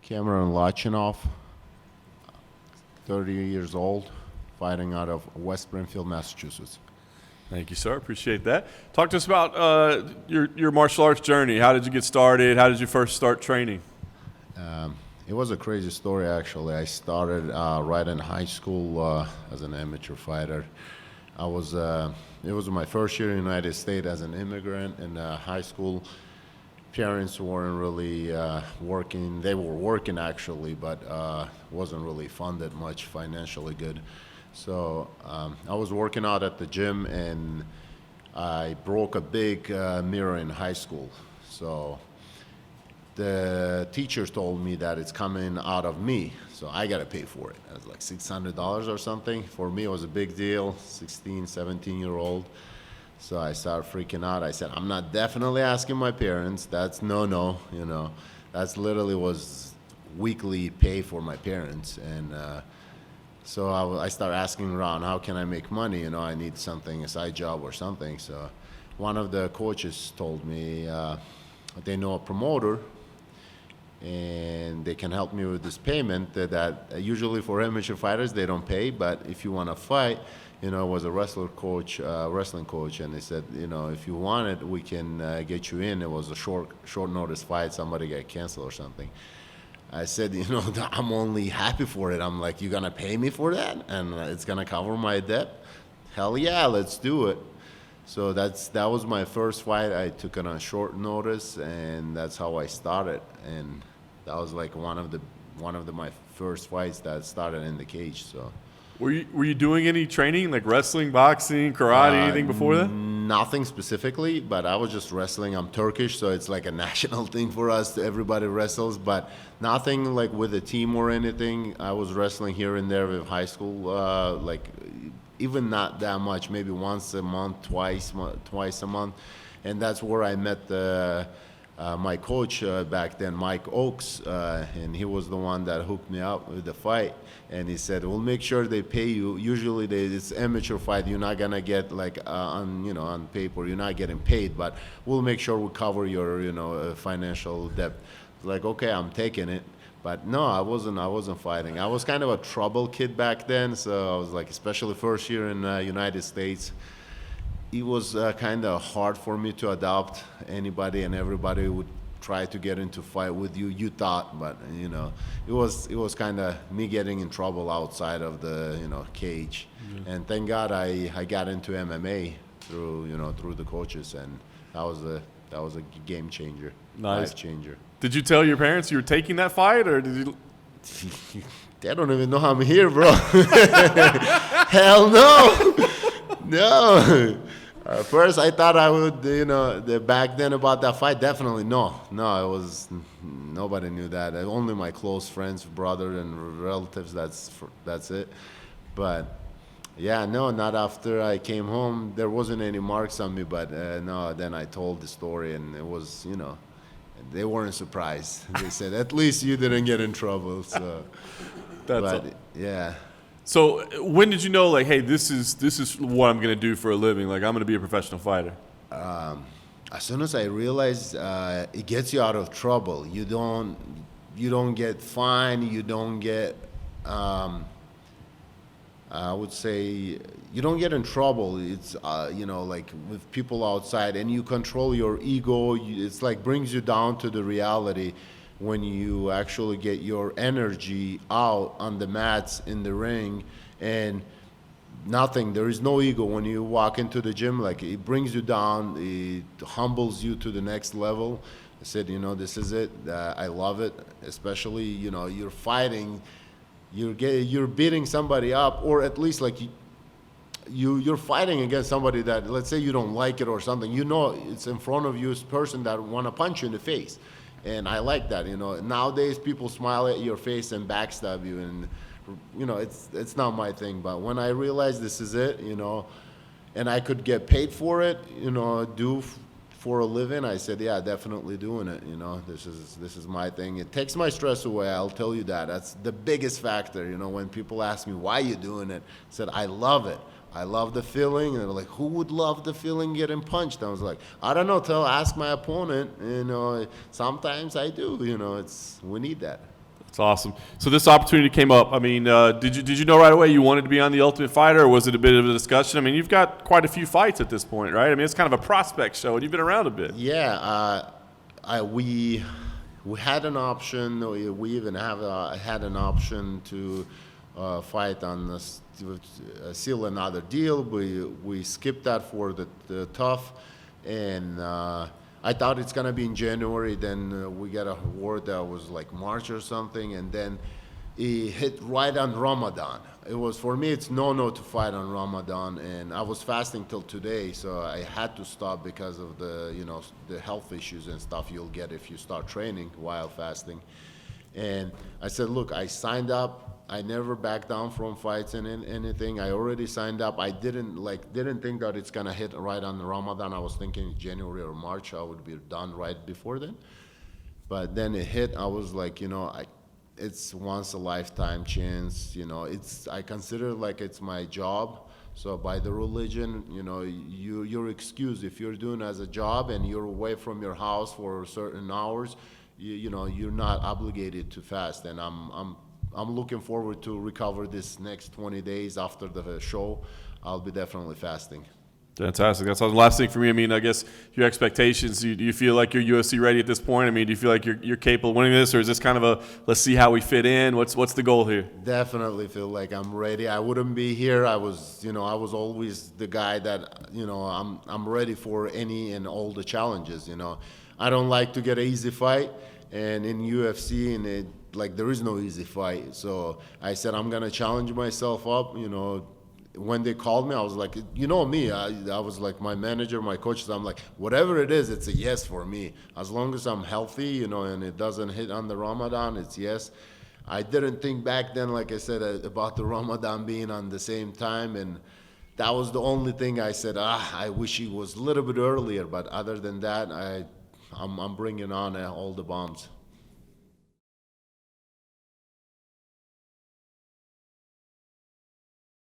Kemran Lachinov, 30 years old, fighting out of West Springfield, Massachusetts. Thank you, sir. Appreciate that. Talk to us about your martial arts journey. How did you get started? How did you first start training? It was a crazy story, actually. I started right in high school as an amateur fighter. It was my first year in the United States as an immigrant in high school. Parents weren't really working. They were working, actually, but wasn't really funded much financially good. So I was working out at the gym, and I broke a big mirror in high school. So the teachers told me that it's coming out of me, so I got to pay for it. It was like $600 or something. For me, it was a big deal, 16, 17-year-old. So I started freaking out. I said, I'm not definitely asking my parents. That's no, you know. That's literally was weekly pay for my parents. And so I started asking around, how can I make money? You know, I need something, a side job or something. So one of the coaches told me they know a promoter, and they can help me with this payment that usually for amateur fighters they don't pay, but if you want to fight, you know, was a wrestling coach, and they said, you know, if you want it, we can get you in. It was a short notice fight, somebody got canceled or something. I said, you know, I'm only happy for it. I'm like, you gonna pay me for that, and it's gonna cover my debt? Hell yeah, let's do it. So that was my first fight. I took it on short notice, and that's how I started. And that was like one of my first fights that started in the cage. So. Were you doing any training, like wrestling, boxing, karate, anything before that? Nothing specifically, but I was just wrestling. I'm Turkish, so it's like a national thing for us. Everybody wrestles, but nothing like with a team or anything. I was wrestling here and there with high school, like even not that much, maybe once a month, twice a month. And that's where I met my coach back then, Mike Oakes, and he was the one that hooked me up with the fight. And he said, "We'll make sure they pay you. Usually, it's amateur fight. You're not gonna get like on paper. You're not getting paid, but we'll make sure we cover your financial debt." Like, okay, I'm taking it. But no, I wasn't fighting. I was kind of a trouble kid back then. So I was like, especially first year in United States. It was kind of hard for me to adopt. Anybody and everybody would try to get into fight with you. You thought, but it was kind of me getting in trouble outside of the cage. Mm-hmm. And thank God I got into MMA through the coaches, and that was a game changer, nice. Life changer. Did you tell your parents you were taking that fight, or did you? They don't even know I'm here, bro. Hell no. No. First, I thought I would, back then about that fight, definitely no. No, nobody knew that. Only my close friends, brother and relatives, that's it. But, yeah, no, not after I came home. There wasn't any marks on me, but no, then I told the story, and it was, they weren't surprised. They said, at least you didn't get in trouble. So, yeah. So when did you know, like, hey, this is what I'm going to do for a living? Like, I'm going to be a professional fighter. As soon as I realized it gets you out of trouble. You don't get fined. You don't get, I would say, you don't get in trouble. It's, like with people outside, and you control your ego. It's like brings you down to the reality. When you actually get your energy out on the mats in the ring, and there is no ego when you walk into the gym. Like, it brings you down, it humbles you to the next level. I said, this is it. I love it, especially, you're fighting, you're beating somebody up, or at least like you're fighting against somebody that, let's say you don't like it or something, it's in front of you, this person that want to punch you in the face. And I like that, Nowadays, people smile at your face and backstab you, and it's not my thing. But when I realized this is it, and I could get paid for it, do for a living, I said, yeah, definitely doing it. This is my thing. It takes my stress away. I'll tell you that. That's the biggest factor. When people ask me why you doing it, I said I love it. I love the feeling. And they're like, who would love the feeling getting punched? I was like, I don't know. Ask my opponent. Sometimes I do. We need that. It's awesome. So this opportunity came up. I mean, did you know right away you wanted to be on the Ultimate Fighter, or was it a bit of a discussion? I mean, you've got quite a few fights at this point, right? I mean, it's kind of a prospect show, and you've been around a bit. Yeah, we had an option. We even had an option to fight on this, seal another deal. We skipped that for the TUF, and I thought it's gonna be in January. Then we got a word that was like March or something, and then it hit right on Ramadan. It was, for me, it's no to fight on Ramadan, and I was fasting till today, so I had to stop because of the the health issues and stuff you'll get if you start training while fasting. And I said, look, I signed up. I never back down from fights and anything. I already signed up. I didn't think that it's gonna hit right on Ramadan. I was thinking January or March I would be done right before then. But then it hit. I was like, it's once a lifetime chance. I consider like it's my job. So by the religion, you're excused if you're doing it as a job and you're away from your house for certain hours. You're not obligated to fast, and I'm looking forward to recover this next 20 days after the show. I'll be definitely fasting. Fantastic. That's the last thing for me. I mean, I guess your expectations, do you feel like you're UFC ready at this point? I mean, do you feel like you're capable of winning this, or is this kind of a let's see how we fit in? What's the goal here? Definitely feel like I'm ready. I wouldn't be here. I was always the guy that, I'm ready for any and all the challenges, I don't like to get an easy fight, and in UFC, there is no easy fight. So I said I'm gonna challenge myself up. When they called me, I was like, me. I was like, my manager, my coaches. I'm like, whatever it is, it's a yes for me. As long as I'm healthy, and it doesn't hit on the Ramadan, it's yes. I didn't think back then, like I said, about the Ramadan being on the same time, and that was the only thing I said. I wish it was a little bit earlier, but other than that, I'm bringing on all the bombs.